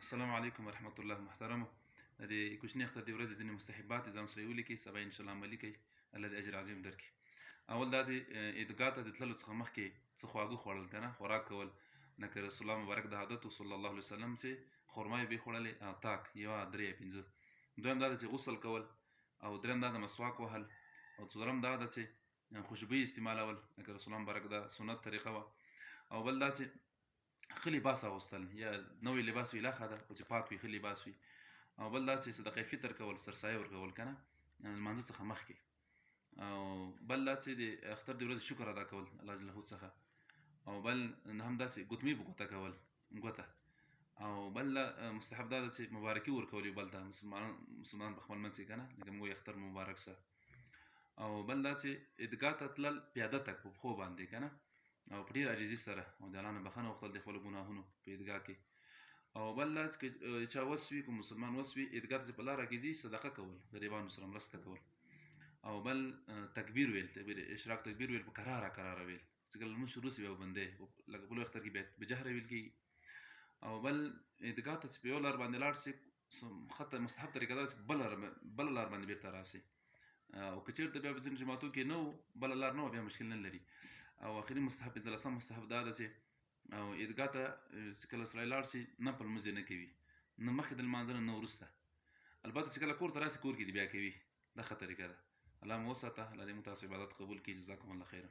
السلام علیکم ورحمت الله محترمو. د دې کوچني اختر د ورځې ځینې مستحبات ځان سره ولیکئ، سبا ان شاء الله عملي کړئ، الله دې اجر عظیم درکړي. اول دا د عیدګاه ته د تللو څخه مخکې څه خواږه خوړل که نه، خوراک کول، لکه رسول الله مبارک د عادت صلی الله علیه وسلم چې خرما یې خوړلې او تاک یوه درې یا پنځه. دویم دا ده چې غسل کول، او دریم دا د مسواک وهل، او څلورم دا ده چې خوشبويي استعمالول، لکه رسول الله مبارک دا سنت طریقه وه. او بل دا چې ښه لباس اغوستل، یا نوی لباس وي لا ښه ده، خو چې پاک وي، ښه لباس وي. او بل دا چې صدقه فطر کول، سرسایه ورکول که نه، لمانځه څخه مخکې. او بل دا چې د اختر د ورځې شکر ادا کول الله جل څخه. او بل هم داسې ګوتمې په ګوته کول، ګوته. او بل مستحب دا ده چې مبارکي ورکول یو بل ته، مسلمان په خپل منځ کې که نه، لکه موږ وایو اختر مبارک سه. او بل دا چې عیدګاه ته تلل پیاده تګ په پښو باندې که نه، او په ډېر عاجزي سره، او د الله نه بخښنه غوښتل د خپلو ګناهونو په عیدګاه کې. او بل دا چې چا وس وي، که مسلمان وس وي، عیدګاه ته چې په لاره کې ځي صدقه کول، غریبانو سره مرسته کول. او بل تکبیر ویل، تکبیر اشراق تکبیر ویل، په کراره کراره ویل، چې کله لمونځ شروع شي بیا وبندی، لکه په لوی اختر کې بیا په جهره ویل کېږي. او بل عیدګاه ته چې په یو لار باندې لاړ شي، ښه مستحب طریقه دا چې بله لار باندې بېرته راسي. او که چېرته بیا په ځینو جماعتو کې نه و، بله لار نه وه، بیا مشکل نه لري. او اخري مستحب 15 مستحب دا ده چې او عیدګاه ته چې کله سړی لاړ شي، نفل لمونځ یې نه کوي، نه مخکې د لمانځه نه، نه وروسته. البته چې کله کور ته راسي، کور کې دې بیا کوي. دا ښه طریقه ده. الله مو وساته، الله دې مو تاسو عبادت قبول کړي. جزاکم الله خیرا.